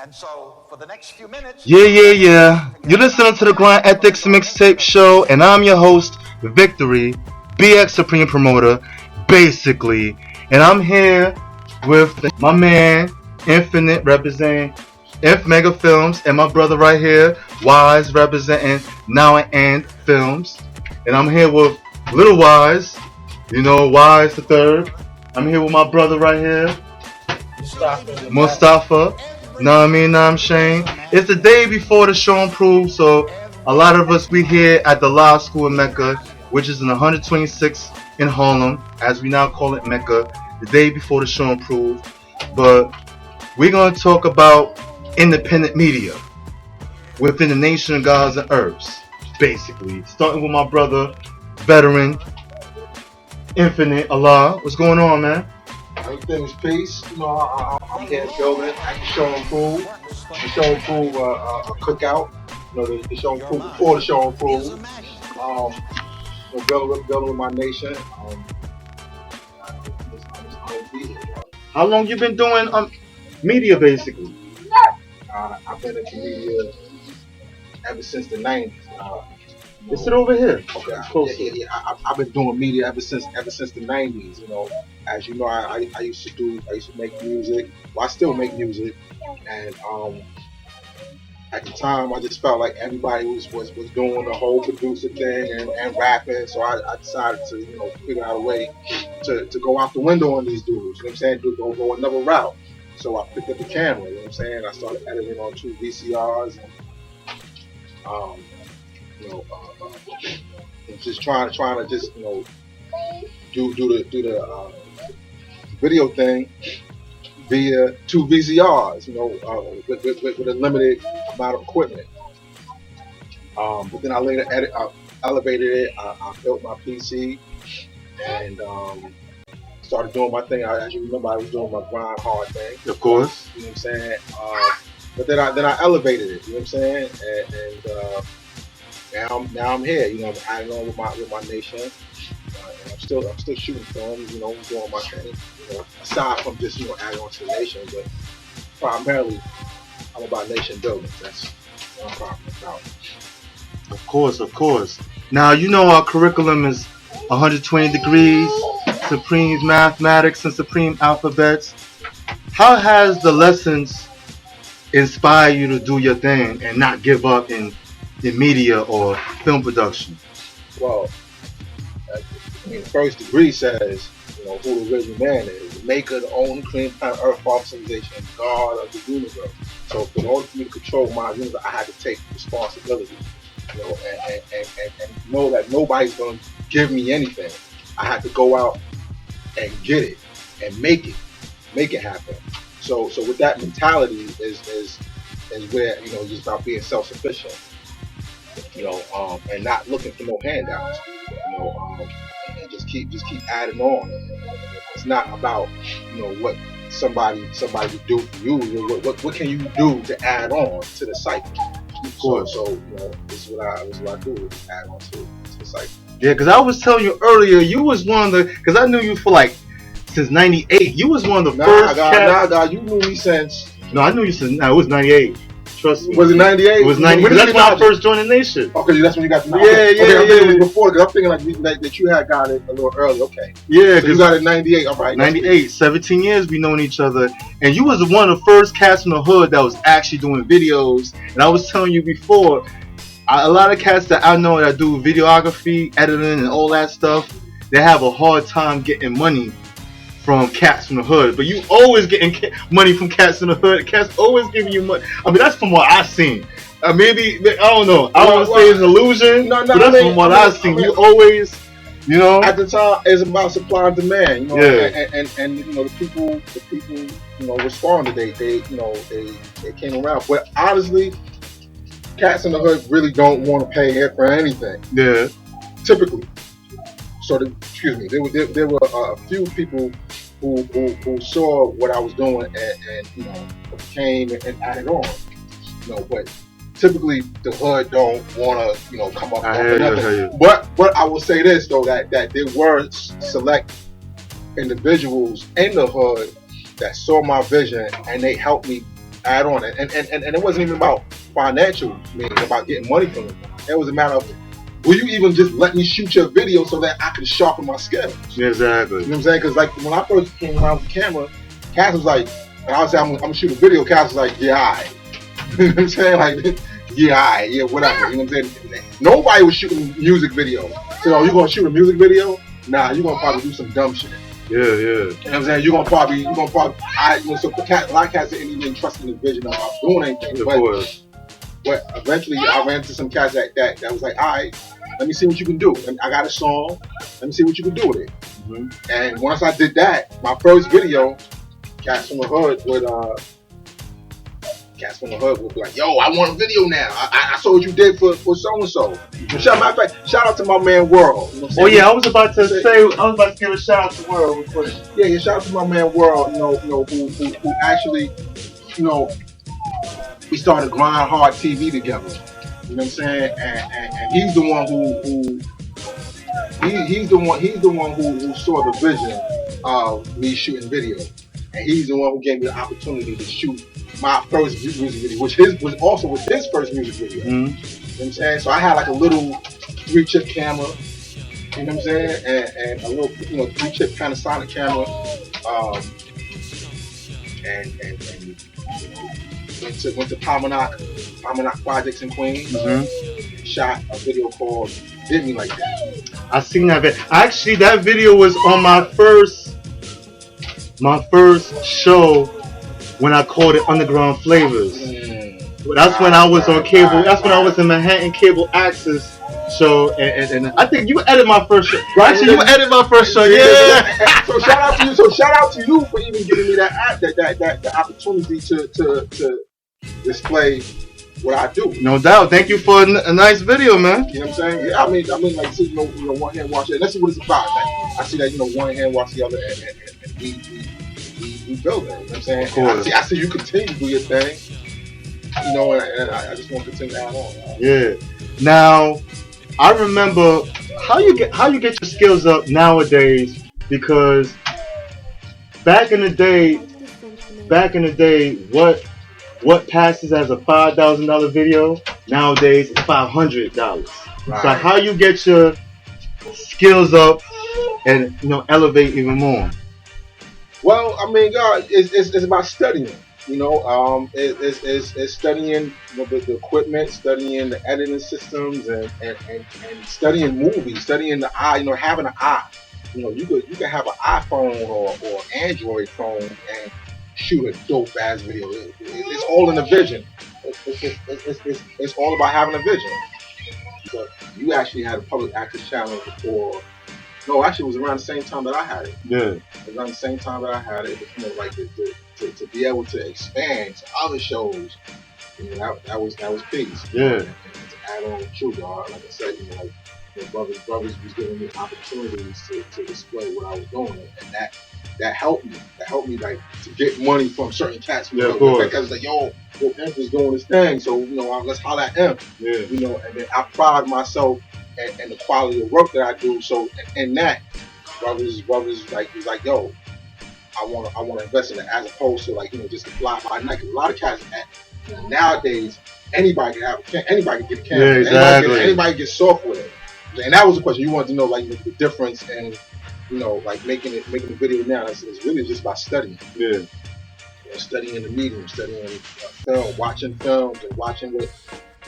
And so, for the next few minutes... Yeah. You're listening to the Grind Ethiks Mixtape show, and I'm your host, Victory, BX Supreme Promoter, basically. And I'm here with my man, Infinite, representing Inf Mega Films, and my brother right here, Wise, representing Now and Films. And I'm here with Little Wise, Wise the Third. I'm here with my brother right here, Mustafa. Know what I mean? Know what I'm saying? It's the day before the show improved, so a lot of us, we here at the Law School in Mecca, which is in 126 in Harlem, as we now call it Mecca, the day before the show improved. But we're going to talk about independent media within the nation of gods and herbs, basically. Starting with my brother, veteran, Infinite Allah. What's going on, man? Everything's peace. I'm here building. I can show and prove. The show and prove a cookout. The show and prove before the show and prove. Building with my nation. How long you been doing media, basically? I've been into media ever since the 90s. Is it over here? Okay. Yeah. I've been doing media ever since the 90s. As you know, I used to make music. Well, I still make music, and at the time, I just felt like everybody was doing the whole producer thing and rapping. So I decided to figure out a way to go out the window on these dudes. You know what I'm saying? To go another route. So I picked up the camera. You know what I'm saying? I started editing on 2 VCRs and just trying to just do the video thing via 2 VCRs, with a limited amount of equipment. But then I later elevated it. I built my PC and started doing my thing. As you remember, I was doing my grind hard thing. Of course. You know what I'm saying? But then I elevated it. You know what I'm saying? And now I'm here. I'm adding on with my nation. And I'm still shooting films. Doing my thing. Aside from just adding on to the nation, but primarily I'm about nation building. That's what I'm talking about. Of course. Now our curriculum is 120 degrees, Supreme's mathematics, and Supreme alphabets. How has the lessons inspired you to do your thing and not give up in media or film production? Well, first degree says, who the original man is, the maker, the owner, clean planet Earth, father civilization, God of the universe. So in order for me to control my universe, I had to take responsibility, and know that nobody's going to give me anything. I had to go out and get it and make it happen. So with that mentality is where it's just about being self-sufficient. And not looking for no handouts, and just keep adding on. It's not about, what somebody would do for you. What can you do to add on to the cycle? Of course. So this is what I do, is add on to the cycle. Yeah, because I was telling you earlier, you was one of the, because I knew you for since '98. You was one of the first. God, you knew me since. No, I knew you since. No, it was '98. Trust me. Was it 98? It was 98. That's when I first joined the nation. Okay, that's when you got the Yeah. It was before, because I'm thinking that you had got it a little early. Okay. Yeah, so you got it in 98. All right. 98. 17 years we known each other, and you was one of the first cats in the hood that was actually doing videos. And I was telling you before, a lot of cats that I know that do videography, editing, and all that stuff, they have a hard time getting money from cats from the hood. But you always getting money from cats in the hood. Cats always giving you money. I mean, that's from what I've seen. Maybe, I don't know. I don't want to say it's an illusion, but that's from what I've seen. You always, At the time, it's about supply and demand, Yeah. And the people, responded. They came around. But honestly, cats in the hood really don't want to pay for anything. Yeah. Typically. So, there were a few people who saw what I was doing and came and added on. But typically the hood don't want to come up with nothing. But I will say this though, that there were select individuals in the hood that saw my vision and they helped me add on. And it wasn't even about financial, about getting money from it. It was a matter of, will you even just let me shoot your video so that I can sharpen my skills? Exactly. You know what I'm saying? Because like when I first came around with the camera, Cass was like, and I was saying I'm gonna shoot a video. Cass was like, yeah, alright. You know what I'm saying? Like, yeah, alright, yeah, whatever. You know what I'm saying? Nobody was shooting music videos. So, oh, you gonna shoot a music video? Nah, you gonna probably do some dumb shit. Yeah. You know what I'm saying? You're gonna probably, so a lot of cats didn't even trust in the vision of doing anything. Of course. But eventually, I ran into some cats that was like, all right, let me see what you can do. And I got a song. Let me see what you can do with it. Mm-hmm. And once I did that, my first video, Cats from the Hood would be like, yo, I want a video now. I saw what you did for so and so. Shout out to my man World. You know oh yeah, I was about to give a shout out to World real quick. Yeah, shout out to my man World. Who actually, we started Grind Hard TV together. You know what I'm saying? And he's the one who saw the vision of me shooting video, and he's the one who gave me the opportunity to shoot my first music video, which was also his first music video. Mm-hmm. You know what I'm saying? So I had like a little 3-chip camera, you know what I'm saying, and a little 3-chip Panasonic camera, and went to Palmanac Projects in Queens. Mm-hmm. Shot a video called "Did Me Like That." I seen that video. Actually, that video was on my first show when I called it Underground Flavors. That's when I was on cable. That's when I was in Manhattan Cable Access show, and I think you edited my first show. Actually, you edited my first show. Yeah. So shout out to you. So shout out to you for even giving me that opportunity to display what I do. No doubt. Thank you for a nice video, man. You know what I'm saying? Yeah, I mean, like, see, one hand wash it. And that's what it's about. Like, I see that, one hand wash the other, and we build it. You know what I'm saying? I see you continue to do your thing. And I just want to continue to add on. Yeah. Now, I remember how you get your skills up nowadays, because back in the day, what passes as a $5,000 video nowadays is $500. Right. So how you get your skills up and elevate even more? Well, I mean, God, it's about studying. It's studying the equipment, studying the editing systems, and studying movies, studying the eye. Having an eye. You could have an iPhone or Android phone and shoot a dope ass video. It's all in the vision. It's all about having a vision. So you actually had a public access channel before. No, actually, it was around the same time that I had it. Yeah. It was around the same time that I had it. Like to be able to expand to other shows. That was peace. Yeah. And to add on True God, like I said, brothers was giving me opportunities to display what I was doing, and that helped me. That helped me like to get money from certain cats. Yeah, of course. Because like, yo, Imp is doing his thing, so let's holler at Imp. Yeah. And then I pride myself and the quality of work that I do. So in that, brothers like was like, yo, I want to invest in it, as opposed to like just to fly by night. Cause a lot of cats nowadays, anybody can get a camera. Yeah, exactly. Anybody get software. And that was the question you wanted to know, like the difference in like making a video now. It's really just about studying. Yeah. Studying the medium, studying film, watching films, and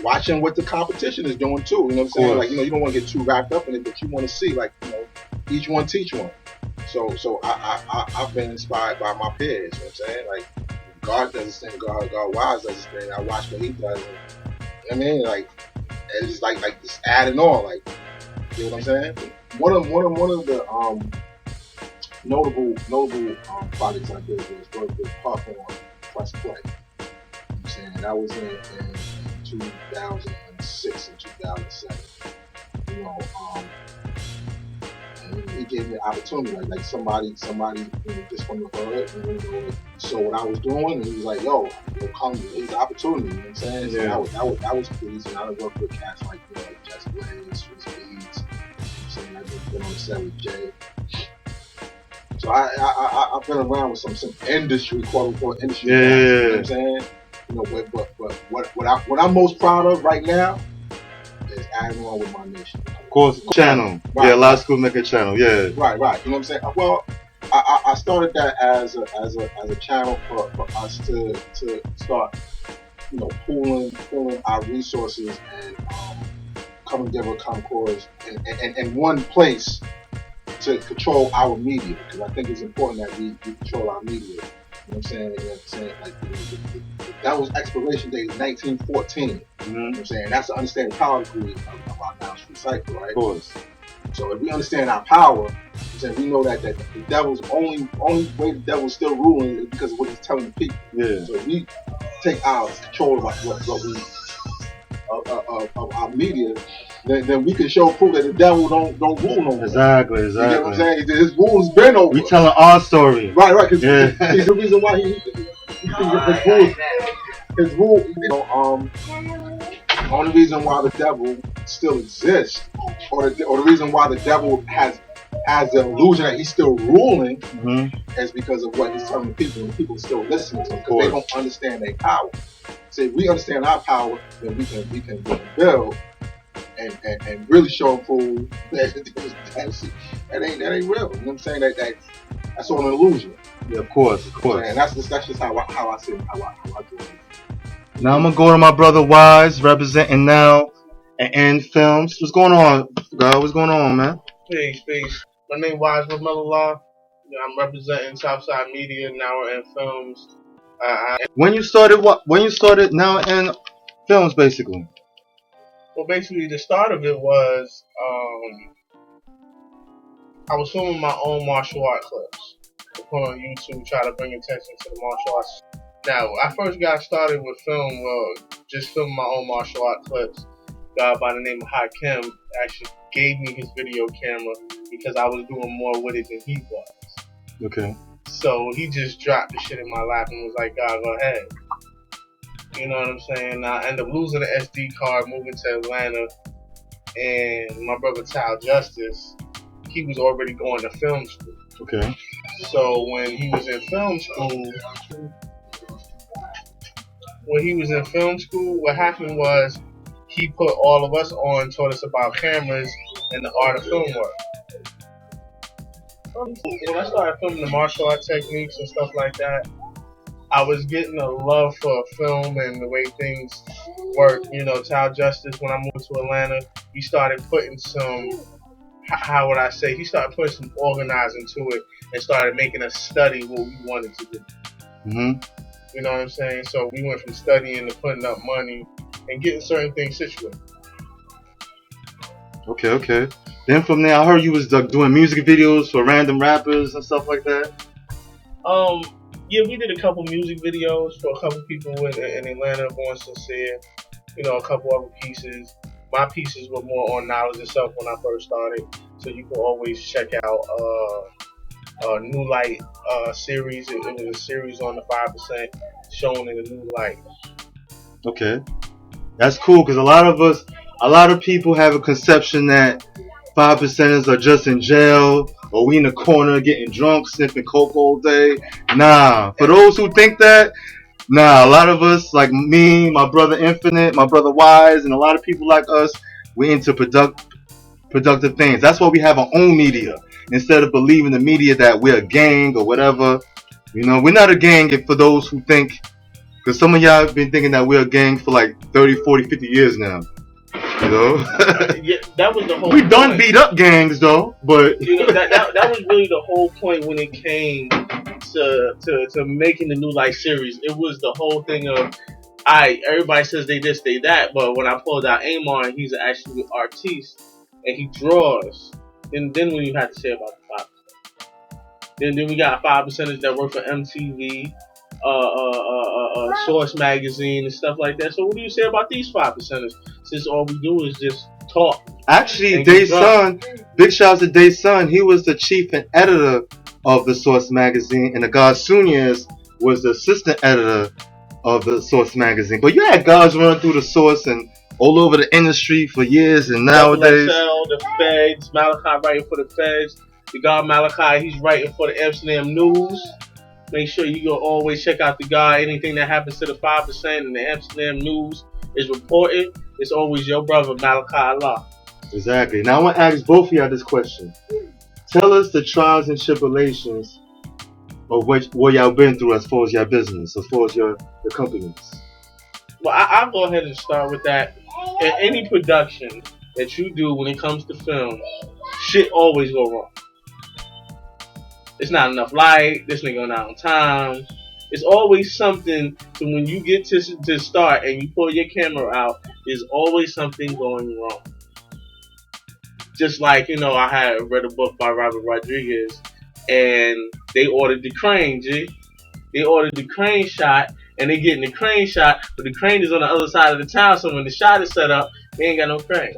watching what the competition is doing too. You know what I'm saying? Like you don't want to get too wrapped up in it, but you want to see like each one teach one. So I've been inspired by my peers. You know what I'm saying? Like God does this thing, God Wise does this thing. I watch what he does. And, like it's just like just adding on. Like you know what I'm saying? One of the notable projects I did was work with Puff on Press Play. You know what I'm saying? That was in 2006 and 2007. And he gave me an opportunity, like somebody just from the hood, saw what I was doing, and he was like, "Yo, come, it's an opportunity." You know what I'm saying? Yeah. So that was pleased, and I worked with cats like Jess Blaze, Swiss Beats. I've been on the set with Jay. So I've been around with some industry, quote unquote industry. Yeah. You know what I'm saying? You know, but what I'm most proud of right now is adding on with my nation. Of course, channel. Right, yeah, Law School Maker channel. Yeah. Right. You know what I'm saying? Well, I started that as a channel for us to start, you know, pooling our resources and come together, concourse in one place to control our media, because I think it's important that we control our media. You know what I'm saying? You know what I'm saying? Like, that was expiration date 1914. You know what I'm saying? That's to understand the power degree of our downstream cycle, right? Of course. So if we understand our power, then we know that the devil's only way the devil's still ruling is because of what he's telling the people. Yeah. So if we take our control of what we of our media, then we can prove that the devil don't rule no more. Exactly. You know what I'm saying? His rule has been over. We telling our story. Right. Because the reason why his rule, you know, the only reason why the devil still exists, or the reason why the devil has the illusion that he's still ruling, is because of what he's telling the people, and the people are still listening to him because they don't understand their power. So if we understand our power, then we can build and really show them fool that ain't real. You know what I'm saying? That's all an illusion. Yeah, of course. And that's just how I see it, how I do it. Now I'm gonna go to my brother Wise, representing now and Films. What's going on, girl? What's going on, man? Peace. My name Wise with Mellow Law. I'm representing Southside Media, Now and Films. When you started Now and Films, basically? Well, basically the start of it was I was filming my own martial art clips. I put on YouTube, try to bring attention to the martial arts. Now, I first got started with just filming my own martial art clips. A guy by the name of Hakim actually gave me his video camera because I was doing more with it than he was. Okay. So he just dropped the shit in my lap and was like, God, go ahead. You know what I'm saying? I ended up losing the SD card, moving to Atlanta, and my brother Tal Justice, he was already going to film school. Okay. So when he was in film school, what happened was he put all of us on, taught us about cameras and the art of film work. When I started filming the martial art techniques and stuff like that, I was getting a love for film and the way things work. You know, Tal Justice, when I moved to Atlanta, he started putting some, how would I say, he started putting some organizing to it and started making us study what we wanted to do. You know what I'm saying? So we went from studying to putting up money and getting certain things situated. Okay. Then from there, I heard you was doing music videos for random rappers and stuff like that. Yeah, we did a couple music videos for a couple people in Atlanta, Born Sincere, you know, a couple other pieces. My pieces were more on knowledge and stuff when I first started, so you can always check out New Light series. It was a series on the 5% shown in the New Light. Okay, that's cool because a lot of people have a conception that 5%ers are just in jail or we in the corner getting drunk, sniffing coke all day. Nah, for those who think that, nah, a lot of us, like me, my brother Infinite, my brother Wise, and a lot of people like us, we into productive things. That's why we have our own media instead of believing the media that we're a gang or whatever. You know, we're not a gang for those who think, because some of y'all have been thinking that we're a gang for like 30, 40, 50 years now. You know? Yeah, that was the whole We done beat up gangs though, but you know, that was really the whole point when it came to making the New Light series. It was the whole thing of, everybody says they this, they that, but when I pulled out Amar and he's actually an artiste and he draws, then what you have to say about the 5%? Then we got 5%ers that work for MTV, Source Magazine and stuff like that. So what do you say about these 5%ers? Since all we do is just talk. Actually, Day's son, big shouts to Day's son. He was the chief and editor of the Source Magazine, and the guy Sunias was the assistant editor of the Source Magazine. But you had guys running through the Source and all over the industry for years, and nowadays the Feds, Malachi writing for the Feds. The guy Malachi, he's writing for the Amsterdam News. Make sure you go always check out the guy. Anything that happens to the 5% and the Amsterdam News is reported. It's always your brother, Malachi Allah. Exactly. Now I want to ask both of y'all this question. Tell us the trials and tribulations of what y'all been through as far as your business, as far as your companies. Well, I'll go ahead and start with that. In any production that you do when it comes to film, shit always go wrong. It's not enough light, this nigga not on time. It's always something, so when you get to start and you pull your camera out, there's always something going wrong. Just like, I had read a book by Robert Rodriguez, and they ordered the crane, G. They ordered the crane shot, and they getting the crane shot, but the crane is on the other side of the town, so when the shot is set up, they ain't got no crane.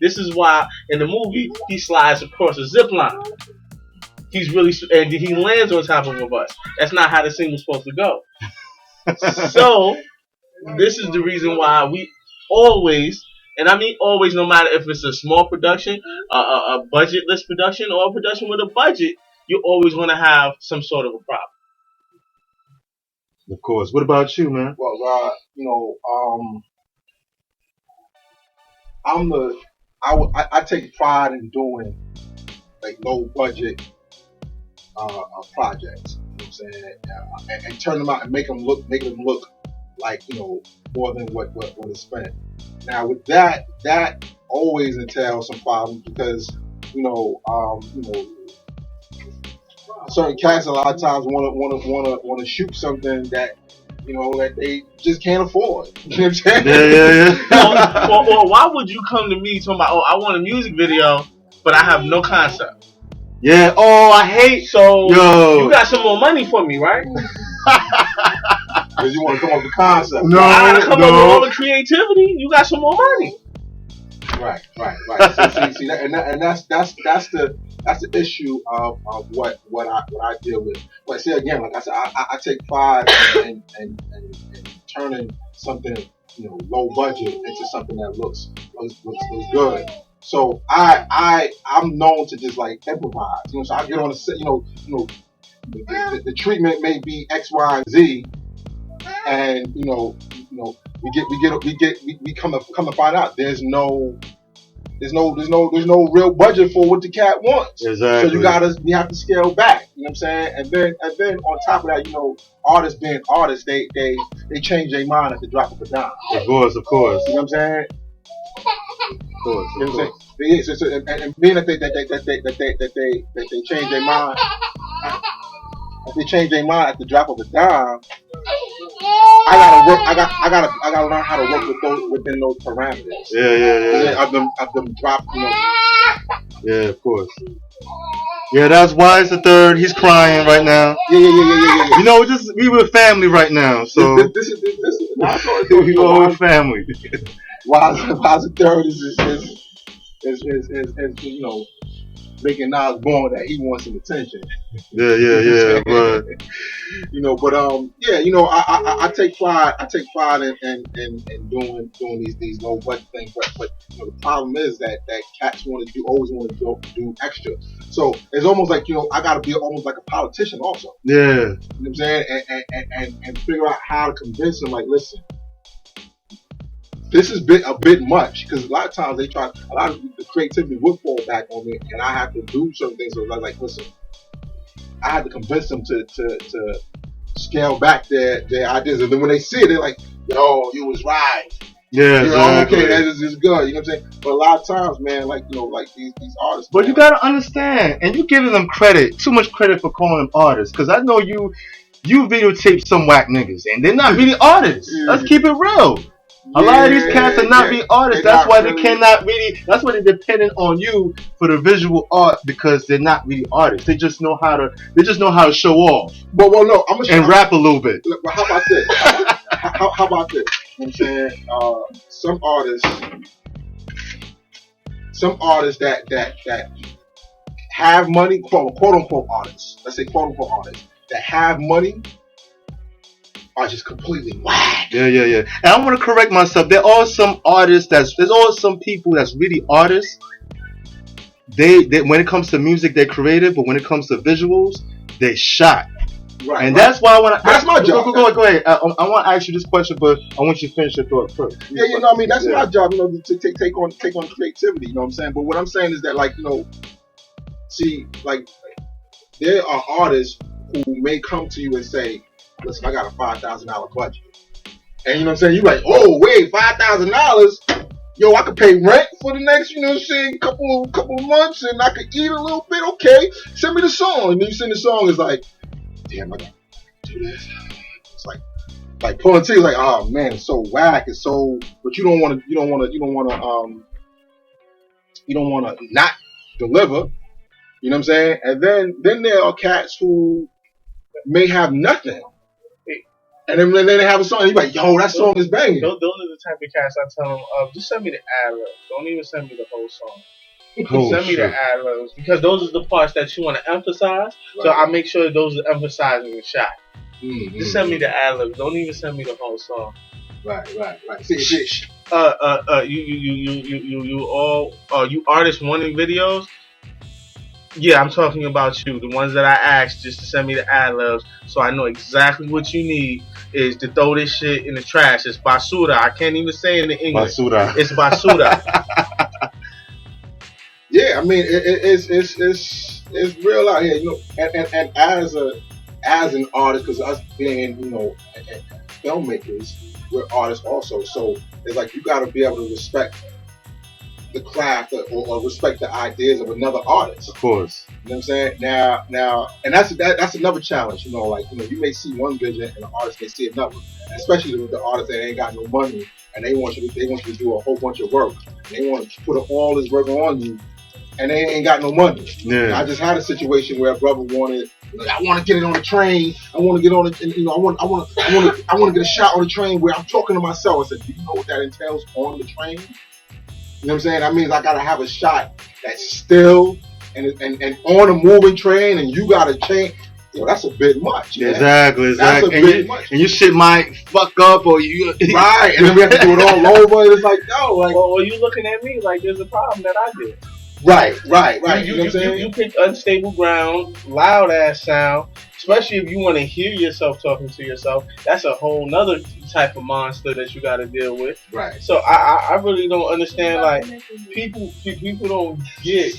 This is why, in the movie, he slides across a zip line. And he lands on top of a bus. That's not how the scene was supposed to go. So, this is the reason why we always, and I mean always, no matter if it's a small production, a budgetless production, or a production with a budget, you always want to have some sort of a problem. Of course. What about you, man? Well, I take pride in doing like low budget projects. You know what I'm saying? And turn them out and make them look like more than what is spent. Now with that always entails some problems because certain cats a lot of times want to shoot something that that they just can't afford. You know what I'm saying? Yeah. Well, why would you come to me talking about, I want a music video, but I have no concept? Yeah. Oh, I hate. So yo, you got some more money for me, right? Because you want to come up with the concept. No, I gotta come up with all the creativity. You got some more money. Right. See, that's the issue of what I deal with. But see, again, like I said, I take pride in turning something low budget into something that looks good. So I'm known to just like improvise. So I get on the set. The treatment may be X, Y, and Z, and we come to find out there's no real budget for what the cat wants. Exactly. So you have to scale back. You know what I'm saying? And then on top of that, artists being artists, they change their mind at the drop of a dime. Of course. You know what I'm saying? Of course. You know what I'm saying? And being that they change their mind, if they change their mind at the drop of a dime, I gotta learn how to work within those parameters. Yeah. Of them drop. Yeah, of course. Yeah, that's Wise the Third. He's crying right now. Yeah. We were family right now, so this is we all family. Wise the Third is making Nas born that he wants some attention. Yeah, but I take pride in doing these low budget things, but the problem is that cats always want to do extra. So it's almost like I gotta be almost like a politician also. Yeah. You know what I'm saying? And figure out how to convince them, like, listen, this is a bit much, because a lot of times a lot of the creativity would fall back on me, and I have to do certain things. So I was like, listen, I had to convince them to scale back their ideas, and then when they see it, they're like, yo, you was right. Yeah, exactly. Okay, that is good. You know what I'm saying? But a lot of times, man, like these artists. But man, you gotta understand, and you giving them too much credit for calling them artists, because I know you videotape some whack niggas, and they're not really artists. Let's keep it real. A lot of these cats are not really artists. That's why they cannot really. That's why they're dependent on you for the visual art, because they're not really artists. They just know how to. They just know how to show off. Well, no, rap a little bit. Look, how about this? How about this? You know what I'm saying? Some artists that have money, quote unquote artists. Let's say quote unquote artists that have money are just completely whack. Yeah. And I want to correct myself. There are some artists there's always some people that's really artists. They when it comes to music, they're creative, but when it comes to visuals, they shot. Right. And that's why I want to. That's my job. Go ahead. I want to ask you this question, but I want you to finish your thought first. Yeah, you know what I mean? That's my job, you know, to take on creativity, you know what I'm saying? But what I'm saying is that, like, you know, see, like, there are artists who may come to you and say, listen, I got a $5,000 budget. And you know what I'm saying? You're like, oh, wait, $5,000? Yo, I could pay rent for the next, you know what I'm saying, couple of months, and I could eat a little bit. Okay, send me the song. And then you send the song, it's like, damn, I gotta do this. It's like pulling teeth, like, oh man, it's so whack, it's so, but you don't want to not deliver. You know what I'm saying? And then there are cats who may have nothing. And then they have a song, and you're like, yo, that song is banging. Those are the type of cats I tell them, just send me the ad-libs. Don't even send me the whole song. Send me the ad-libs. Because those are the parts that you want to emphasize. Right. So I make sure those are emphasized in the shot. Mm-hmm. Just send me the ad-libs. Don't even send me the whole song. Right. See, you artists wanting videos? Yeah, I'm talking about you. The ones that I asked just to send me the ad-libs, so I know exactly what you need is to throw this shit in the trash. It's basura. I can't even say it in English. Basura. It's basura. Yeah, I mean it's real out here, you know. And as an artist, because us being, you know, filmmakers, we're artists also. So it's like you got to be able to respect the craft or respect the ideas of another artist. Of course. You know what I'm saying? Now, and that's another challenge. You know, like, you know, you may see one vision and the artist may see another. And especially with the artists that ain't got no money and they want you to do a whole bunch of work. They want to put all this work on you, and they ain't got no money. Yeah. I just had a situation where a brother wanted, like, I want to get it on the train. I want to get on it, and, you know, I want to get a shot on the train where I'm talking to myself. I said, do you know what that entails on the train? You know what I'm saying? That means I gotta have a shot that's still and on a moving train, and you gotta change. You know, that's a bit much. Man. Exactly. That's a bit much. And your shit might fuck up, or you right, and then we have to do it all over. And it's like, no, like, well, you looking at me like there's a problem that I did. Right. You know what I'm saying? You pick unstable ground, loud ass sound, especially if you want to hear yourself talking to yourself. That's a whole nother type of monster that you got to deal with. Right. So I really don't understand, like, people don't get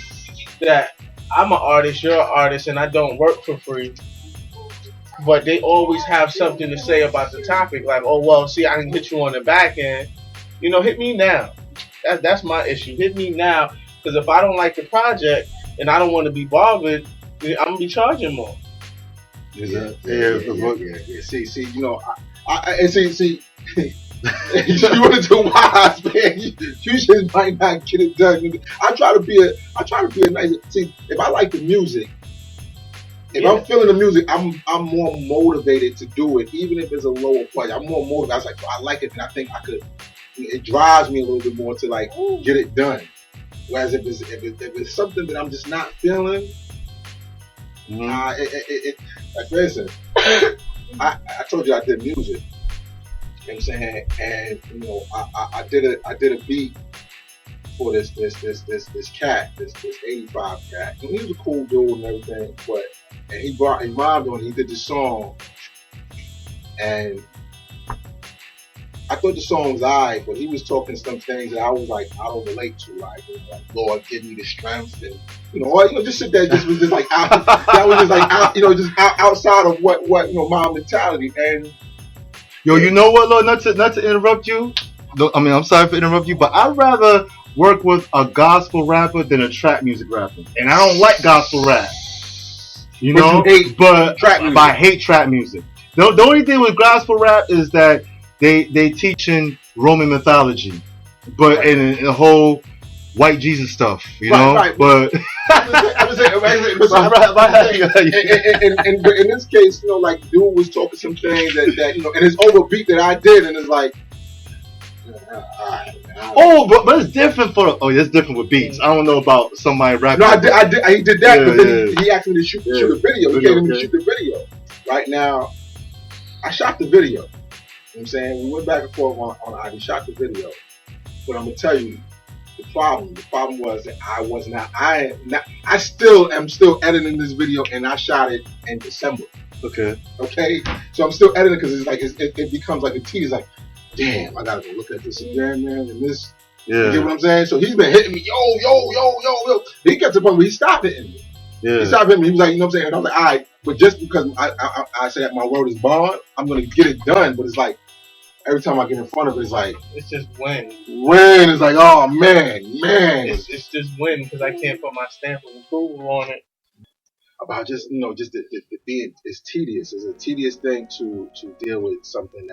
that I'm an artist, you're an artist, and I don't work for free. But they always have something to say about the topic, like, oh well, see, I can hit you on the back end. You know, hit me now. That's my issue. Hit me now. Because if I don't like the project and I don't want to be bothered, then I'm gonna be charging more. Yeah. See, you know, I see. You want to do wise, man. You just might not get it done. I try to be a nice. See, if I like the music, if I'm feeling the music, I'm more motivated to do it, even if it's a lower price. I'm more motivated. I was like, I like it, and I think I could. It drives me a little bit more to, like, get it done. Whereas if it's something that I'm just not feeling, like, for instance, I told you I did music. You know what I'm saying? And, you know, I did a beat for this cat, this 85 cat. And he was a cool dude and everything, and he rhymed on it. He did the song, and I thought the song was alright, but he was talking some things that I was like, I don't relate to, like, you know, like, Lord, give me the strength, and just sit there, just was just like out, that was just like out, just outside of what you know, my mentality. And yo, you know what, Lord, not to interrupt you. I mean, I'm sorry for interrupting you, but I'd rather work with a gospel rapper than a trap music rapper, and I don't like gospel rap. You know, I hate trap music. The only thing with gospel rap is that they teaching Roman mythology, but in the whole white Jesus stuff, you know. Right. But in this case, you know, like, dude was talking some things that you know, and it's overbeat that I did, and it's like, but it's different it's different with beats. I don't know about somebody rapping. No, he did that, but then he asked me to shoot a video. He gave me to shoot the video. Right now, I shot the video. You know what I'm saying? We went back and forth on I shot the video. But I'm gonna tell you the problem. The problem was that I still am editing this video, and I shot it in December. Okay. Okay, so I'm still editing because it's like it becomes like a tease. Like, damn, I gotta go look at this again, man, and this. You get Yeah. what I'm saying? So he's been hitting me, yo. He got to the point where he stopped hitting me. He Yeah. stopped hitting me. He was like, you know what I'm saying? And I was like, all right, but just because I say that my word is bond, I'm gonna get it done. But it's like every time I get in front of it, it's like It's just win. it's like, oh man. It's just win because I can't put my stamp of approval on it. About just just the being it's tedious. It's a tedious thing to deal with something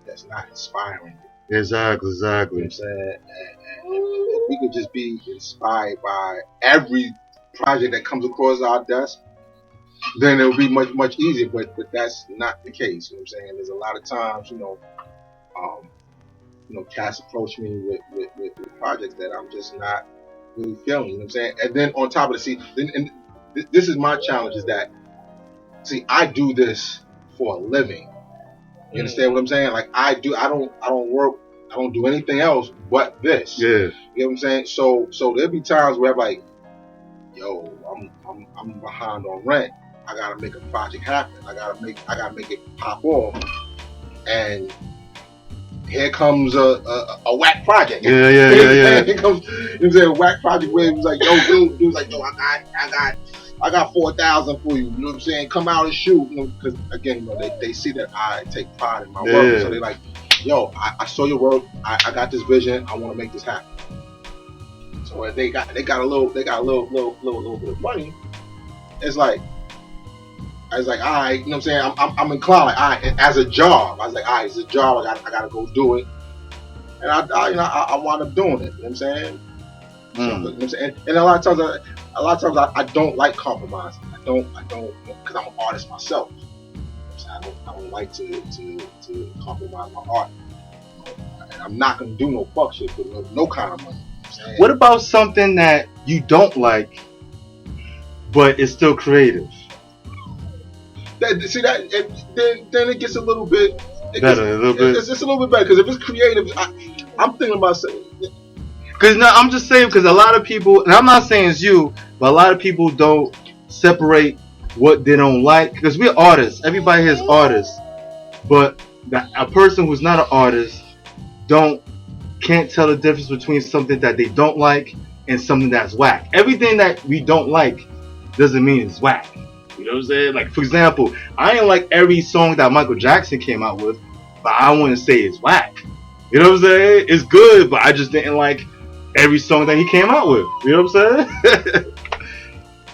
that's not inspiring. Exactly. You know what I'm saying? And if we could just be inspired by every project that comes across our desk, then it would be much easier. But that's not the case. You know what I'm saying? There's a lot of times, cats approach me with projects that I'm just not really feeling. You know what I'm saying? And then on top of this is my challenge is that I do this for a living. You understand what I'm saying? Like I don't work. I don't do anything else but this. Yeah. You know what I'm saying? So there'll be times where I'm like, yo, I'm behind on rent. I gotta make a project happen. I gotta make it pop off. And here comes a whack project. Yeah. Here comes a whack project where it was like, yo, dude was like, yo, I got 4,000 for you. You know what I'm saying? Come out and shoot. Because again, they see that I take pride in my work, so they're like, yo, I saw your work. I got this vision. I want to make this happen. So if they got a little bit of money. It's like, all right, you know what I'm saying? I'm inclined. Like, all right, as a job, I was like, all right, it's a job. I gotta go do it. And I wound up doing it. You know what I'm saying? So, you know what I'm saying? And a lot of times I don't like compromising. I don't because I'm an artist myself. You know what I'm saying? I don't like to compromise my art. And I'm not gonna do no fuck shit for no kind of money. You know what about something that you don't like, but it's still creative? Then it gets a little bit better. It's just a little bit better because if it's creative, I'm thinking about saying. Because I'm just saying because a lot of people, and I'm not saying it's you, but a lot of people don't separate what they don't like. Because we're artists, everybody here is artists, but a person who's not an artist can't tell the difference between something that they don't like and something that's whack. Everything that we don't like doesn't mean it's whack. You know what I'm saying? Like, for example, I didn't like every song that Michael Jackson came out with, but I wouldn't say it's whack. You know what I'm saying? It's good, but I just didn't like every song that he came out with. You know what I'm saying?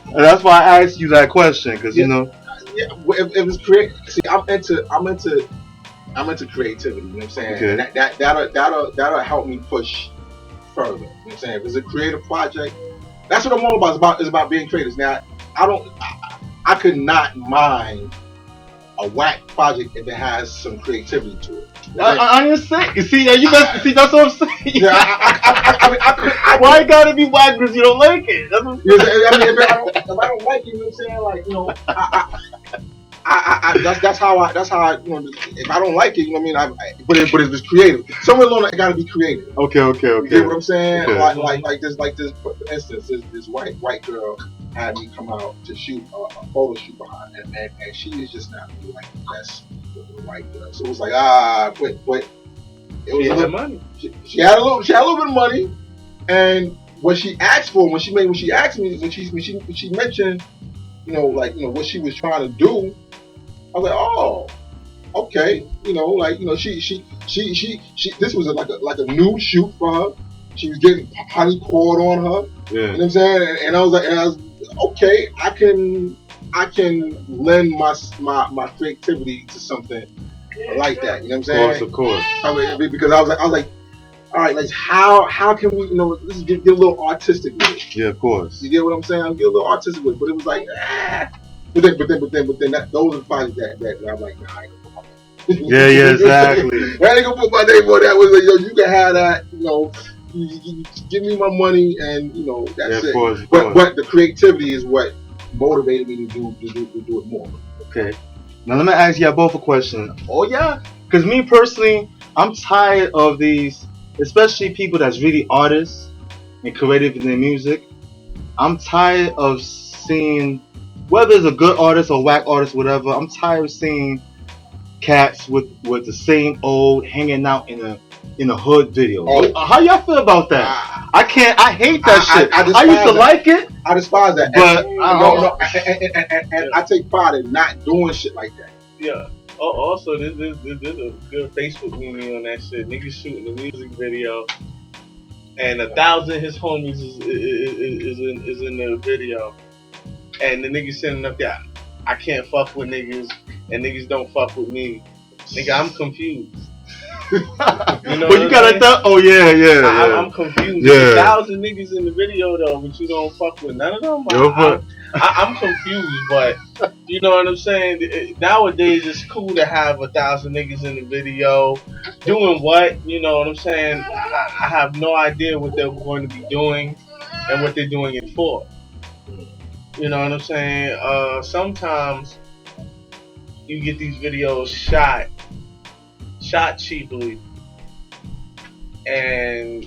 And that's why I asked you that question, because Yeah, if it's creative, see, I'm into creativity. You know what I'm saying? Okay. And that'll help me push further. You know what I'm saying? If it's a creative project, that's what I'm all about. It's about being creative. Now, I could not mind a whack project if it has some creativity to it. I understand. You see, that's what I'm saying. Yeah, I could. Why it gotta be whack because you don't like it? That's what If I don't like it, you know what I'm saying? Like, that's how I if I don't like it, you know what I mean? But if it's creative, somewhere along it gotta be creative. Okay. You get what I'm saying? Okay. Like this, for instance, this white girl had me come out to shoot a photo shoot behind, and she is just not really like the best white girl. So it was like but it was a little money. She had a little bit of money, and what she asked for when she asked me when she mentioned what she was trying to do, I was like, oh, okay, she this was like a new shoot for her. She was getting honey poured on her. Yeah. You know what I'm saying? And I was okay, I can lend my creativity to something like that. You know what I'm saying? Of course. Because I was like, all right, like how can we let's get a little artistic with it. Yeah, of course. You get what I'm saying? I'll get a little artistic with it, but it was like But then those are the projects that I'm like, nah, I ain't gonna put my name. Yeah, exactly. I ain't gonna put my name on that. Was like, yo, you can have that, you give me my money and that's it. Of course. But the creativity is what motivated me to do it more. Okay. Now let me ask y'all both a question. Oh yeah, because me personally, I'm tired of these, especially people that's really artists and creative in their music. I'm tired of seeing whether it's a good artist or whack artist, whatever. I'm tired of seeing cats with the same old hanging out in a hood video. Oh. How y'all feel about that? I can't. I hate that shit. I used to like it. I despise that. But and I take pride in not doing shit like that. Yeah. Oh, also, there's a good Facebook meme on that shit. Niggas shooting a music video, and 1,000 of his homies is in the video, and the niggas sending up there, I can't fuck with niggas, and niggas don't fuck with me. Nigga, I'm confused. You know but you gotta think. Oh yeah. I'm confused. Yeah. There's 1,000 niggas in the video though, but you don't fuck with none of them. I'm confused, but you know what I'm saying. Nowadays, it's cool to have 1,000 niggas in the video doing what. You know what I'm saying. I have no idea what they're going to be doing and what they're doing it for. You know what I'm saying. Sometimes you get these videos shot cheaply, and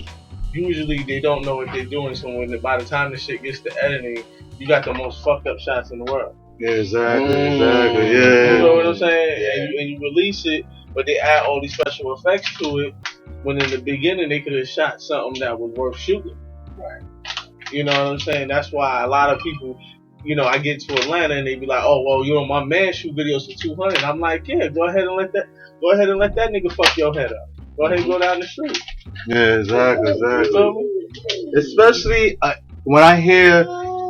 usually they don't know what they're doing. So by the time the shit gets to editing, you got the most fucked up shots in the world. Yeah, exactly. Yeah. You know what I'm saying? And you release it, but they add all these special effects to it. When in the beginning they could have shot something that was worth shooting. Right. You know what I'm saying? That's why a lot of people, you know, I get to Atlanta and they be like, "Oh, well, you know, my man shoot videos for 200." I'm like, "Yeah, go ahead and let that nigga fuck your head up. Go ahead and go down the street." Yeah, exactly. You feel me? Especially when I hear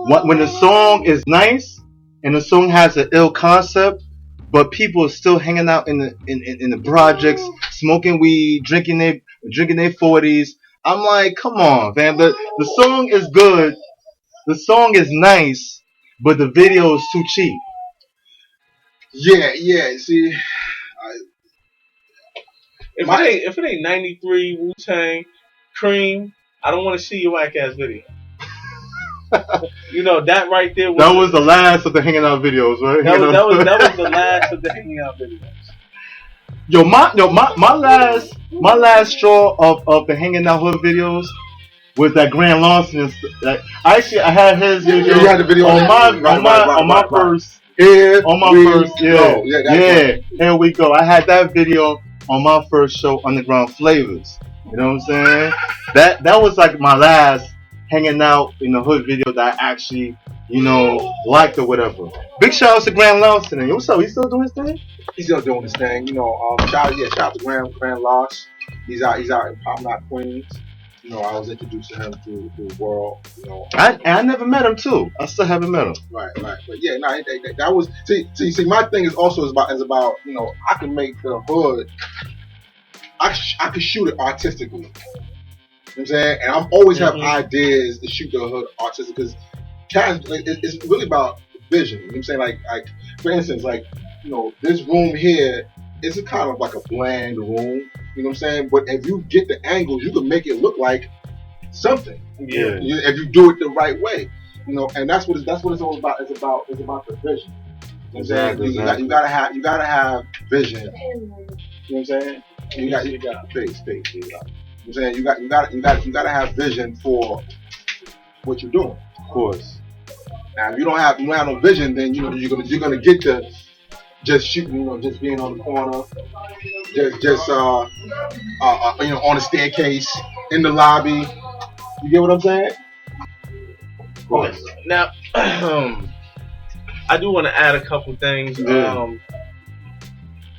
when the song is nice and the song has an ill concept, but people are still hanging out in the projects, smoking weed, drinking their 40s. I'm like, come on, man. The song is good, the song is nice, but the video is too cheap. Yeah. See, if it ain't 93 Wu-Tang Cream, I don't want to see your whack ass video. You know that right there. That was the last of the hanging out videos, right? That was the last of the hanging out videos. Yo, my last straw of the hanging out hood videos was that Grand Lawson. I had his video. You had the video on my first. Yeah, on my first. Yeah. Here we go. I had that video on my first show, Underground Flavors. You know what I'm saying? That was like my last hanging out in the hood video that I actually, you know, liked or whatever. Big shout out to Grand Lawson. What's up? He still doing his thing? He's still doing his thing. You know, shout out to Grand Loss. He's out in Palm Knot, Queens. You know, I was introduced to him through the world. You know, I never met him too. I still haven't met him. Right. But yeah, that was see. My thing is also about you know, I can make the hood. I can shoot it artistically. You know what I'm saying? And I'm always have ideas to shoot the hood artistic because it's really about vision. You know what I'm saying? Like for instance, like, you know, this room here is kind of like a bland room. You know what I'm saying? But if you get the angles, you can make it look like something. Yeah. If you do it the right way. You know, and that's what it's all about. It's about the vision. You know what I'm saying? You gotta have vision. You know what I'm saying? You got space. You know what I'm saying? You gotta have vision for what you're doing. Of course. Now, if you don't have no vision, then you know you're gonna get to just shooting, you know, just being on the corner, just you know, on the staircase, in the lobby. You get what I'm saying? Of course. Now, I do want to add a couple things. Yeah.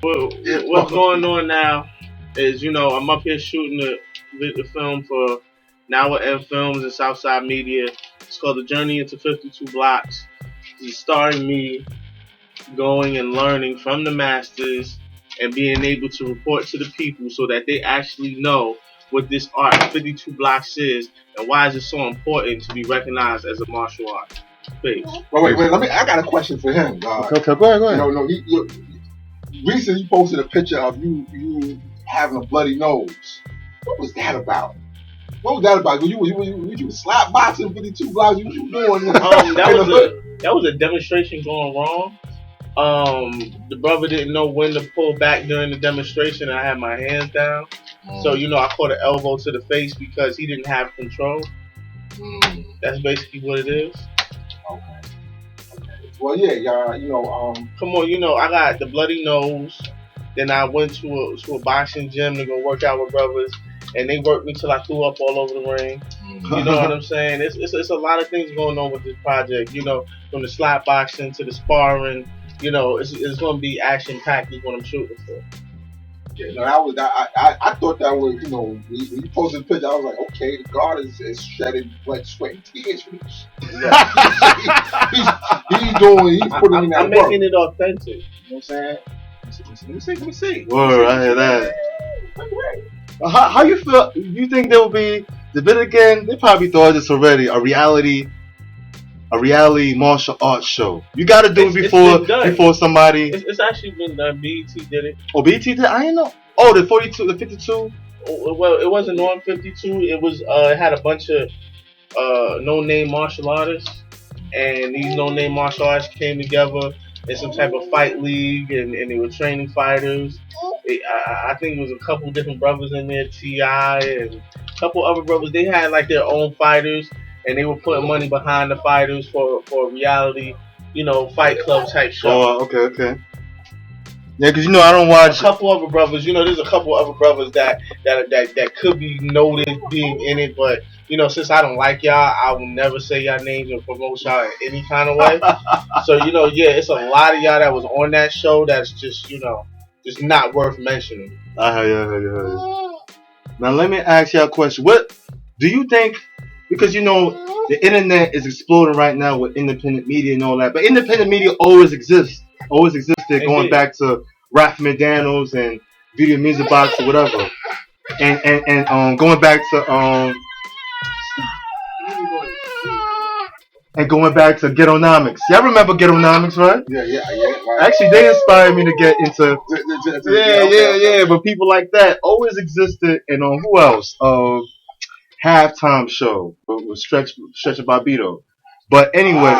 What's going on now is, you know, I'm up here shooting the film for Now and Films and Southside Media. It's called The Journey into 52 Blocks. It's starring me going and learning from the masters and being able to report to the people so that they actually know what this art 52 Blocks is and why is it so important to be recognized as a martial art. Please. Wait. I got a question for him. Okay, go ahead. No. Recently, you posted a picture of you having a bloody nose. What was that about? What was that about? You slap boxing 52 blocks? What you doing? That was a demonstration going wrong. The brother didn't know when to pull back during the demonstration, and I had my hands down. So, you know, I caught an elbow to the face because he didn't have control. That's basically what it is. Okay. Well, yeah, y'all. You know, Come on, you know, I got the bloody nose. Then I went to a boxing gym to go work out with brothers, and they worked me till I threw up all over the ring. You know what I'm saying? It's a lot of things going on with this project. You know, from the slap boxing to the sparring. You know, it's going to be action packed. Is what I'm shooting for. yeah, no, I thought that was, you know, when you posted the picture, I was like, okay, the guard is shedding blood, sweat, and tears for this. He's putting in that I'm work. making it authentic. You know what I'm saying? Let me see. Word, I hear that. How you feel? You think there will be? Then again, they probably thought this already. A reality martial arts show. You got to do it before somebody. It's actually been done. BET did it. Oh, BET did. I didn't know. Oh, the 42, the 52. Well, it wasn't on 52. It was. It had a bunch of no-name martial artists, and these no-name martial artists came together in some type of fight league, and they were training fighters. I think it was a couple different brothers in there, T.I. and a couple other brothers. They had like their own fighters, and they were putting money behind the fighters for a reality, you know, fight club type show. Oh, okay. Yeah, because you know I don't watch. A couple other brothers, you know, there's a couple other brothers that could be noted being in it, but you know, since I don't like y'all, I will never say y'all names or promote y'all in any kind of way. So you know, yeah, it's a lot of y'all that was on that show that's just, you know, just not worth mentioning. I heard you. Now let me ask y'all a question. What do you think? Because you know the internet is exploding right now with independent media and all that, but independent media always existed, going back to Rap McDaniels and Video Music Box or whatever, and going back to Ghettonomics. Y'all remember Ghettonomics, right? Yeah. Right. Actually, they inspired me to get into. Yeah. But people like that always existed, and who else? Halftime show with Stretch Barbito. But anyway,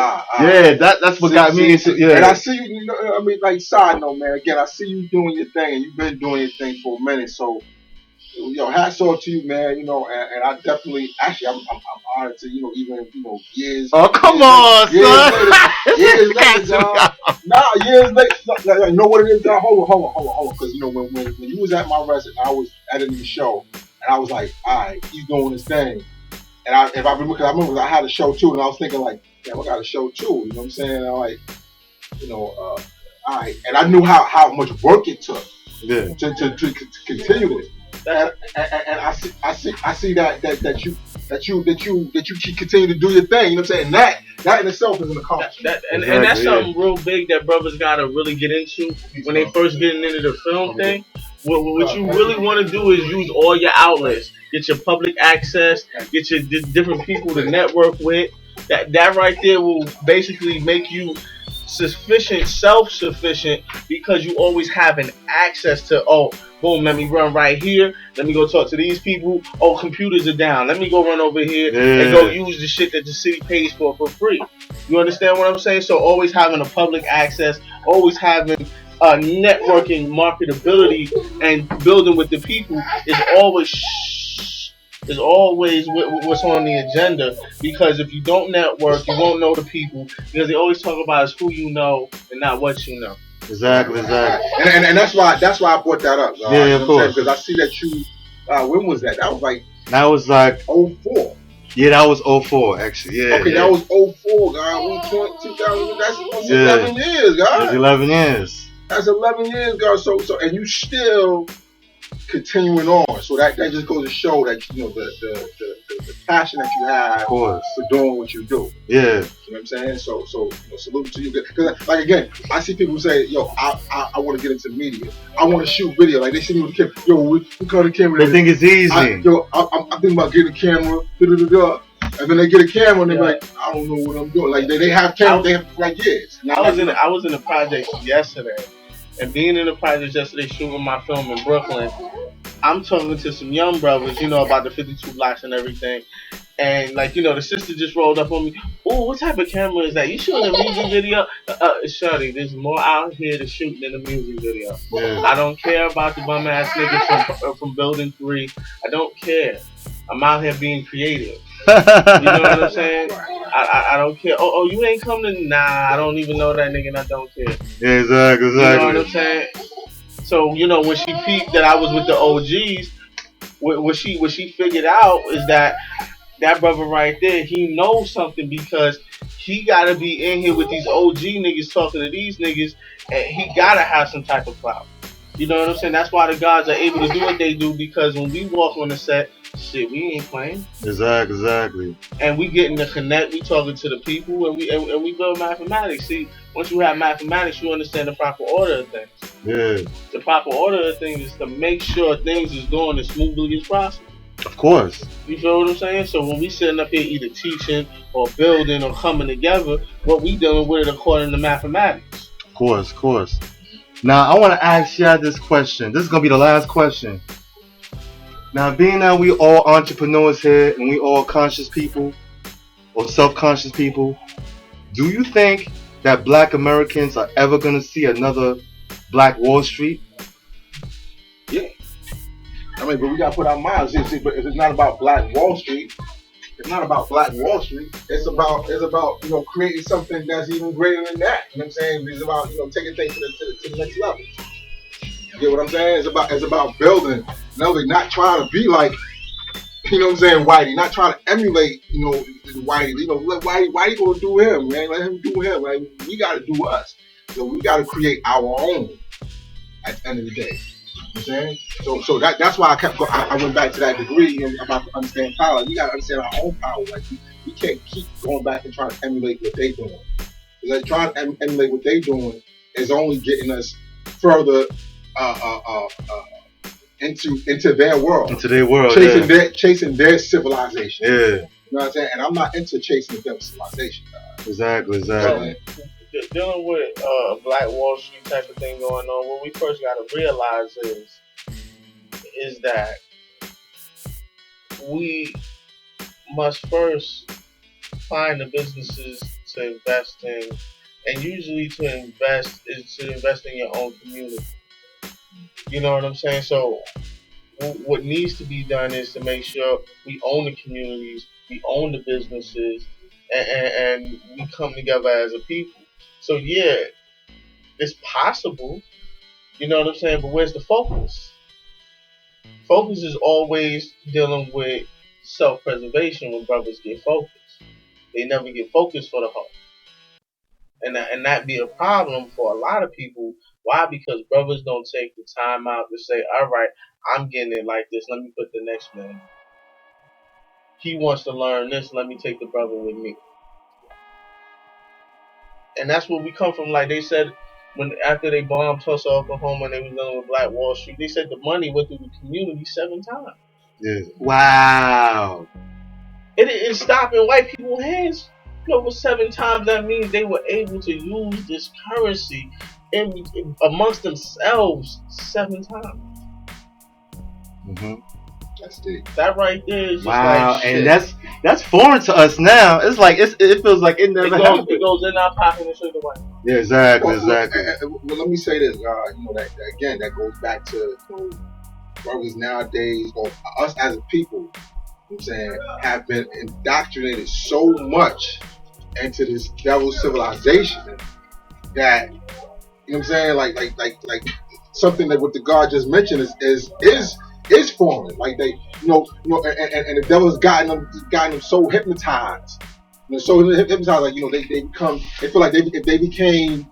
that's what got me into. Yeah, and I see you. You know, I mean, like side note, man. Again, I see you doing your thing, and you've been doing your thing for a minute. So, hats off to you, man. You know, and I definitely, actually, I'm honored to, even years. Oh, come on, son. Years later, John. Years later. You know what it is, John? Hold on. Because when you was at my resident, I was editing the show, and I was like, all right, he's doing his thing. And I remember I had a show too, and I was thinking like, damn, I got a show too. You know what I'm saying? And I'm like, all right. And I knew how much work it took to continue this. And I see that you continue to do your thing. You know what I'm saying? And that in itself is an accomplishment. And that's something real big that brothers gotta really get into when they first getting into the film thing. What you really want to do is use all your outlets. Get your public access. Get your different people to network with. That right there will basically make you self-sufficient, because you always having access to, boom, let me run right here. Let me go talk to these people. Oh, computers are down. Let me go run over here and go use the shit that the city pays for free. You understand what I'm saying? So always having a public access, always having networking, marketability, and building with the people is always what's on the agenda. Because if you don't network, you won't know the people. Because they always talk about is who you know and not what you know. Exactly. And that's why I brought that up. Yeah, of course. Because I see that you. When was that? That was like 04. Yeah, that was 04 actually. Yeah. Okay, that was 04, guys. 2000. That's 11 years, guys. That's 11 years. That's 11 years, guys. So, and you still continuing on. So that just goes to show that the passion that you have for doing what you do. Yeah. You know what I'm saying? So salute to you. Because like again, I see people say, yo, I want to get into media. I want to shoot video. Like they see me with the camera. Yo, we call the camera. They think it's easy. I'm thinking about getting a camera. And then they get a camera and they're like, I don't know what I'm doing. Like they have cameras. They have like years. I was in the project yesterday. And being in the project yesterday shooting my film in Brooklyn, I'm talking to some young brothers, about the 52 blocks and everything. And the sister just rolled up on me. Oh, what type of camera is that? You shooting a music video? Shorty, there's more out here to shoot than a music video. Yeah. I don't care about the bum ass niggas from Building 3. I don't care. I'm out here being creative. You know what I'm saying? I don't care. Oh, you ain't coming? Nah, I don't even know that nigga and I don't care. Yeah, exactly. You know what I'm saying? So, when she peeped that I was with the OGs, what she figured out is that brother right there, he knows something because he gotta be in here with these OG niggas talking to these niggas, and he gotta have some type of clout. You know what I'm saying? That's why the guys are able to do what they do, because when we walk on the set, shit, we ain't playing. Exactly. And we getting to connect, we talking to the people, and we build mathematics. See, once you have mathematics, you understand the proper order of things. Yeah. The proper order of things is to make sure things is going as smoothly as possible. Of course. You feel what I'm saying? So when we sitting up here either teaching or building or coming together, what we doing with it according to mathematics. Of course. Now I want to ask y'all this question. This is gonna be the last question. Now, being that we all entrepreneurs here and we all conscious people or self-conscious people, do you think that Black Americans are ever gonna see another Black Wall Street? Yeah. I mean, but we gotta put our minds in. See, but it's not about Black Wall Street. It's not about Black Wall Street. It's about creating something that's even greater than that. You know what I'm saying? It's about taking things to the next level. You get what I'm saying? It's about building. No, they're not trying to be like, you know what I'm saying, Whitey. Not trying to emulate, Whitey. Let Whitey gonna do him, man. Let him do him. Like, we gotta do us. So we gotta create our own at the end of the day. You know what I'm saying? So that's why I went back to that degree about to understand power. We gotta understand our own power. Like, we can't keep going back and trying to emulate what they doing. Because trying to emulate what they doing is only getting us further into their world. Into their world, chasing their civilization. Yeah. You know what I'm saying? And I'm not into chasing their civilization. Exactly. So, dealing with Black Wall Street type of thing going on, what we first got to realize is that we must first find the businesses to invest in, and usually to invest in your own community. You know what I'm saying? So what needs to be done is to make sure we own the communities, we own the businesses, and we come together as a people. So yeah, it's possible, you know what I'm saying, but where's the focus? Focus is always dealing with self-preservation when brothers get focused. They never get focused for the whole. And that be a problem for a lot of people. Why? Because brothers don't take the time out to say, all right, I'm getting it like this, let me put the next man. He wants to learn this, let me take the brother with me. And that's where we come from. Like they said, after they bombed Tulsa, Oklahoma, and they was dealing with Black Wall Street, they said the money went through the community 7 times. Yeah. Wow. It stopped in white people's hands. Over 7 times. That means they were able to use this currency amongst themselves 7 times. Mm-hmm. That's deep. That right there is just wow, like shit. And that's foreign to us now. It's like it feels like it never happened. It goes in our pocket and straight away. Yeah, exactly. Well, let me say this. That goes back to brothers nowadays, or us as a people. You know what I'm saying, have been indoctrinated so much into this devil's civilization that, you know what I'm saying, like something that what the God just mentioned is foreign. Like they, and the devil's gotten them so hypnotized, so hypnotized. Like they feel like if they became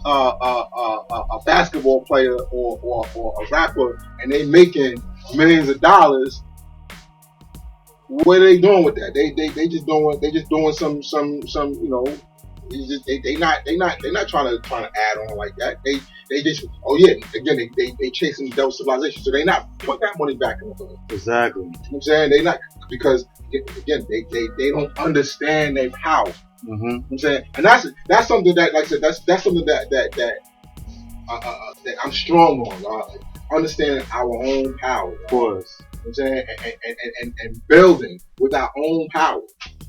a basketball player or a rapper and they making millions of dollars. What are they doing with that? They just doing some they not trying to add on like that. They just they chasing the devil's civilization, so they not put that money back in the hood. Exactly. You know what I'm saying? They not, because again they don't understand their power. Mm-hmm. You know what I'm saying? And that's something that, like I said, that's something that I'm strong on. Understanding our own power. Of course. You know what I'm saying? And building with our own power.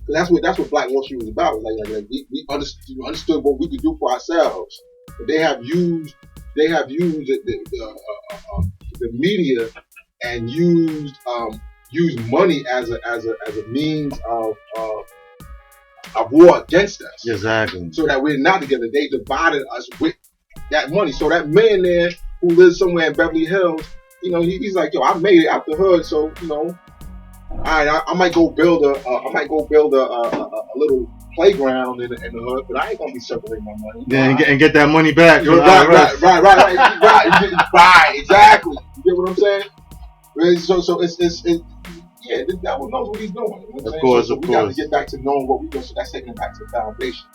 That's what Black Wall Street was about. Like we understood what we could do for ourselves. But they have used the media and used money as a means of a war against us. Exactly. So that we're not together. They divided us with that money. So that millionaire who lives somewhere in Beverly Hills, you know, he's like, yo, I made it out the hood, so you know, I might go build a little playground in the hood, but I ain't gonna be circulating my money. Yeah, and get that money back. Right, exactly. You get what I'm saying? So it's yeah, the devil knows what he's doing. You know what of course, so of we course. got to get back to knowing what we do. So that's taking it back to the foundation.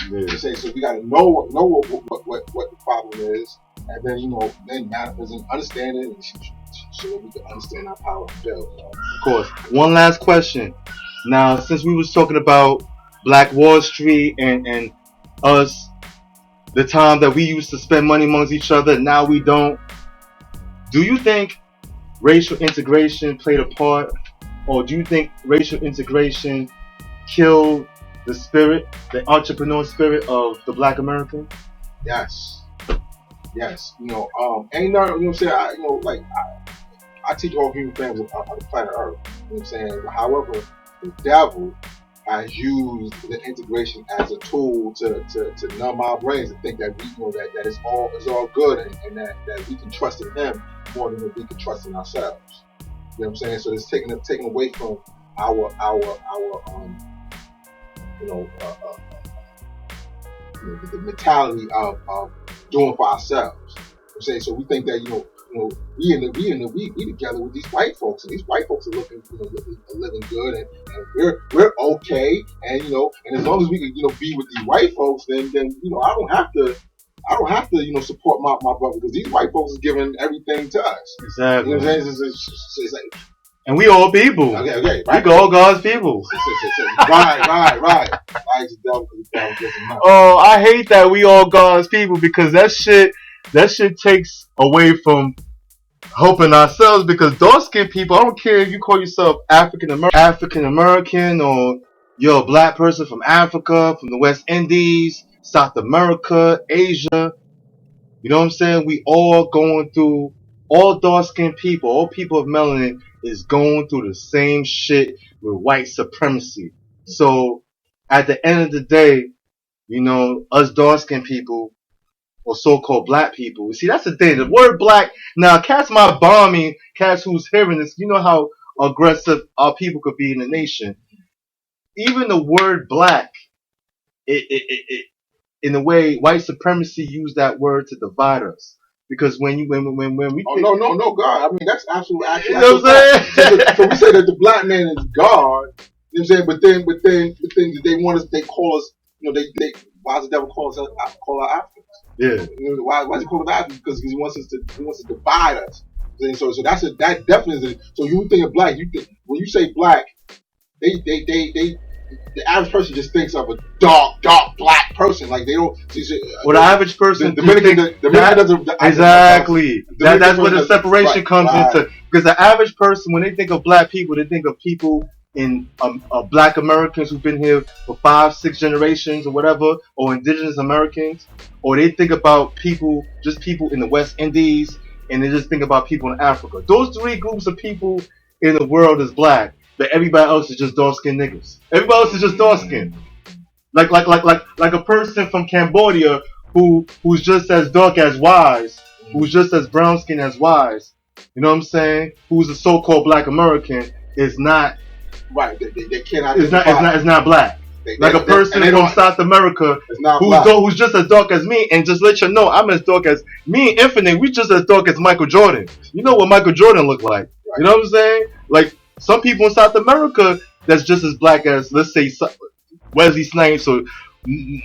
Yeah. So we got to know what the problem is, and then then manifest and understand it, so that we can understand our power and build. Of course. One last question. Now, since we was talking about Black Wall Street and us, the time that we used to spend money amongst each other, now we don't. Do you think racial integration played a part, or do you think racial integration killed the spirit, the entrepreneur spirit of the Black American? Yes. Ain't nothing. I'm saying. I teach all human families on the planet Earth. You know what I'm saying? However, the devil has used the integration as a tool to numb our brains and think that that it's all good and that we can trust in him more than we can trust in ourselves. You know what I'm saying? So it's taken away from our the mentality of doing for ourselves. You know what I'm saying? So we think that we together with these white folks, and these white folks are living good, and we're okay, and and as long as we can be with these white folks, then I don't have to support my brother, because these white folks is giving everything to us. Exactly. You know what I'm saying? It's like, and we all people. Okay, right. We all God's people. Right. Oh, I hate that we all God's people, because that shit takes away from helping ourselves, because dark-skinned people, I don't care if you call yourself African American, or you're a black person from Africa, from the West Indies, South America, Asia. You know what I'm saying? We all going through, all dark-skinned people, all people of melanin is going through the same shit with white supremacy. So at the end of the day, us dark-skinned people, or so-called black people. See, that's the thing. The word black, now cats my bombing, cats who's hearing this, you know how aggressive our people could be in the nation. Even the word black, it in a way, white supremacy used that word to divide us. Because when we no, God. I mean, that's absolutely you know what I'm saying? So we say that the black man is God. You know what I'm saying? But then the thing that they want us, they call us, they why does the devil call our Africans? Yeah. Why does he call them Africans? Because he wants to divide us. And so that definitely is. So you think of black, when you say black, the average person just thinks of a dark black person. Like they don't. Well, the average person, the Dominican doesn't. Exactly. That's where the separation comes right. into. Because the average person, when they think of black people, they think of people in black Americans who've been here for 5-6 generations or whatever, or indigenous Americans, or they think about people in the West Indies, and they just think about people in Africa. Those three groups of people in the world is black, but everybody else is just dark-skinned niggas. Everybody else is just dark-skinned. Like a person from Cambodia who's just as dark as Wise, who's just as brown-skinned as Wise. You know what I'm saying? Who's a so-called black American is not. Right, they cannot. It's not black. Like a person from South America who's just as dark as me, and just let you know, I'm as dark as me and Infinite. We just as dark as Michael Jordan. You know what Michael Jordan looked like? Right. You know what I'm saying? Like some people in South America that's just as black as, let's say, Wesley Snipes or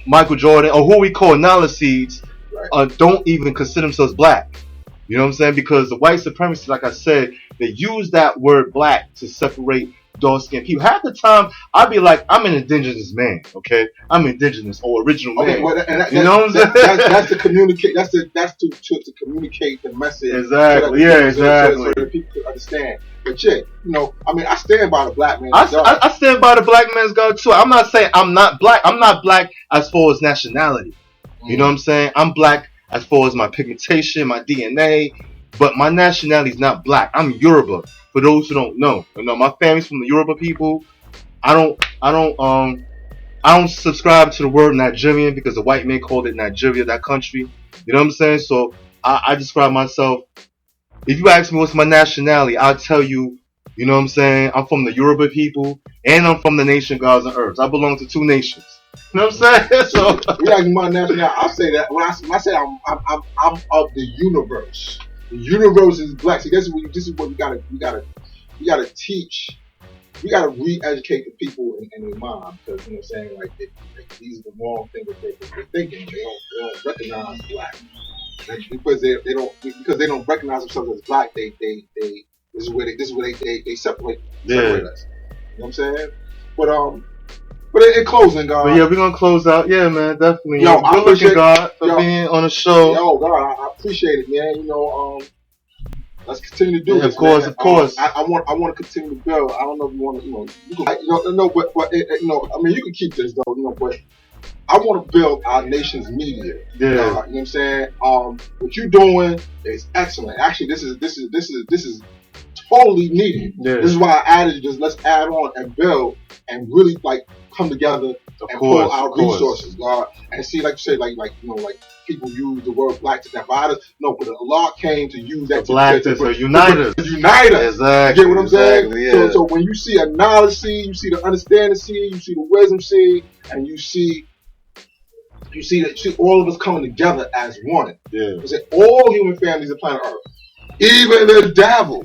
Michael Jordan, or who we call Nala Seeds, right, don't even consider themselves black. You know what I'm saying? Because the white supremacists, like I said, they use that word black to separate dark-skinned people. Half the time, I'd be like, I'm an indigenous man, okay? I'm indigenous or original man. Well, you know what I'm saying? That's to communicate. That's to communicate the message. Exactly. So that people can understand. But I stand by the black man's God. I stand by the black man's God too. I'm not saying I'm not black. I'm not black as far as nationality. You know what I'm saying? I'm black as far as my pigmentation, my DNA, but my nationality is not black. I'm Yoruba. For those who don't know, my family's from the Yoruba people. I don't I don't subscribe to the word Nigerian because the white man called it Nigeria, that country. You know what I'm saying? So I describe myself. If you ask me what's my nationality, I'll tell you. You know what I'm saying? I'm from the Yoruba people, and I'm from the nation gods and earths. I belong to two nations. You know what I'm saying? So we like my nationality. I'll say that when I say I'm of the universe. The universe is black. See, this is what we gotta teach. We gotta re-educate the people in their mind, because you know what I'm saying, like these are the wrong things that they're thinking. They don't recognize black. Because they don't recognize themselves as black. They this is where they separate us. You know what I'm saying? But in closing, God. But yeah, we're gonna close out. Yeah, man, definitely. Yo, I good looking, God, for being on the show. Yo, God, I appreciate it, man. You know, let's continue to do this. Of course. I want to continue to build. I don't know if you want to, but I mean, you can keep this though, but I want to build our nation's media. Yeah. You know what I'm saying? What you're doing is excellent. Actually, this is totally needed. Yeah. This is why I added just let's add on and build and really like come together and pull our resources, God, and see, like you say, like people use the word black to divide us. No, but Allah came to use that to unite us. Unite us. Exactly. You get what I'm saying? Yeah. So when you see a knowledge seed, you see the understanding seed, you see the wisdom seed, and you see all of us coming together as one. Yeah. You say all human families on planet Earth, even the devil,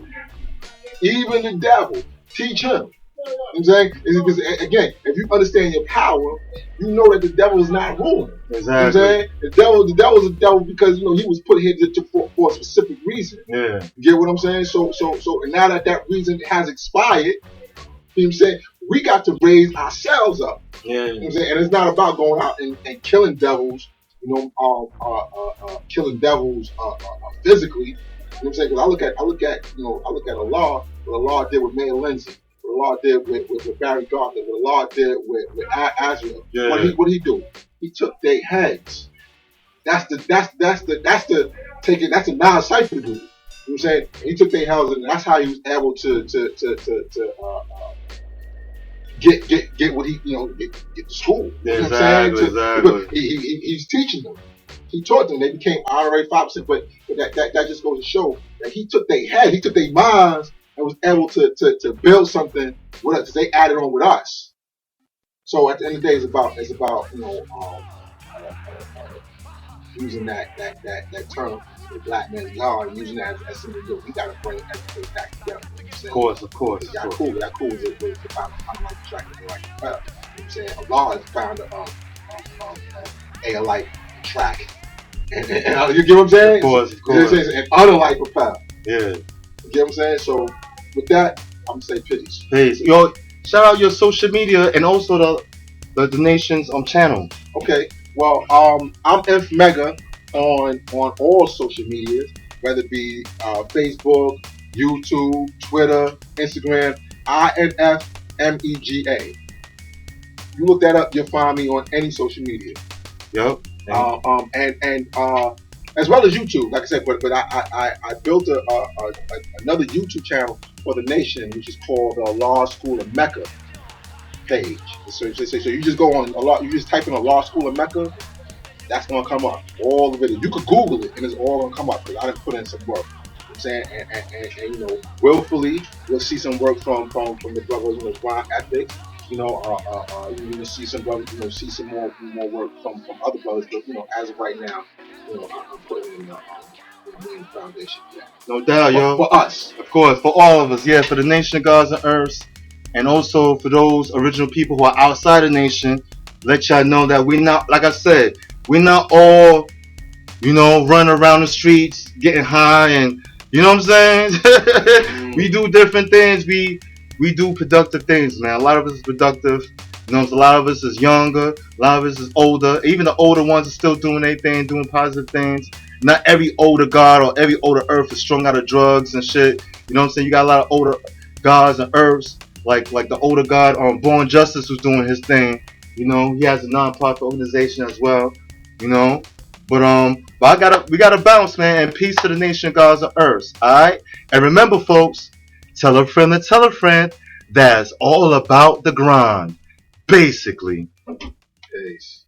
teach him. You know what I'm saying? Because, again, if you understand your power, you know that the devil is not ruling. Exactly. You know what I'm saying? The devil is a devil because he was put here for a specific reason. Yeah. You get what I'm saying? So and now that reason has expired, you know what I'm saying? We got to raise ourselves up. Yeah. You know what I'm saying? And it's not about going out and killing devils, killing devils physically. You know what I'm saying? Because I look at Allah, what Allah did with Mayor Lindsay. What Allah did with Barry Gardner, what Allah did with Azrael. Yeah. What did he do? He took their heads. That's a non-cipher to do. You know what I'm saying? He took their heads, and that's how he was able to get what he get to school. Yeah, you know what I'm saying? Exactly. He's teaching them. He taught them. They became honorary 5%, but that just goes to show that he took their head, he took their minds, and was able to build something with us because they added on with us. So at the end of the day, it's about using that term, the black man yard, using that as something to do. We gotta bring everything back together. Of course. Y'all cool. That cool is the kind of like track like you know what I'm saying? Allah is the founder of A-Alike track. And you get what I'm saying? Of course. And Unalike propel. Yeah. You get what I'm saying? So with that, I'm gonna say peace. Peace. Yo, shout out your social media and also the nation's channel. Okay. Well, I'm F Mega on all social medias, whether it be Facebook, YouTube, Twitter, Instagram. INFMEGA. You look that up, you'll find me on any social media. Yep. And as well as YouTube, like I said, but I built another YouTube channel for the nation, which is called the Law School of Mecca page. So you just go on you just type in a Law School of Mecca, that's gonna come up. All the videos. You could Google it and it's all gonna come up because I didn't put in some work. You know what I'm saying? And willfully you'll see some work from the brothers, Ron Ethiks. You see some brothers, see some more work from other brothers, but as of right now, I'm putting in the main foundation. Yeah. No doubt, yo. For us, of course, for all of us, yeah, for the nation of gods and earths, and also for those original people who are outside the nation. Let y'all know that we're not, like I said, we're not all, running around the streets getting high and, you know what I'm saying? We do different things. We do productive things, man. A lot of us is productive. A lot of us is younger. A lot of us is older. Even the older ones are still doing their thing, doing positive things. Not every older god or every older earth is strung out of drugs and shit. You know what I'm saying? You got a lot of older gods and earths, like the older god Born Justice who's doing his thing. He has a non-profit organization as well. But we gotta bounce, man. And peace to the nation, gods and earths. All right. And remember, folks, tell a friend to tell a friend. That's all about the grind. Basically. Peace.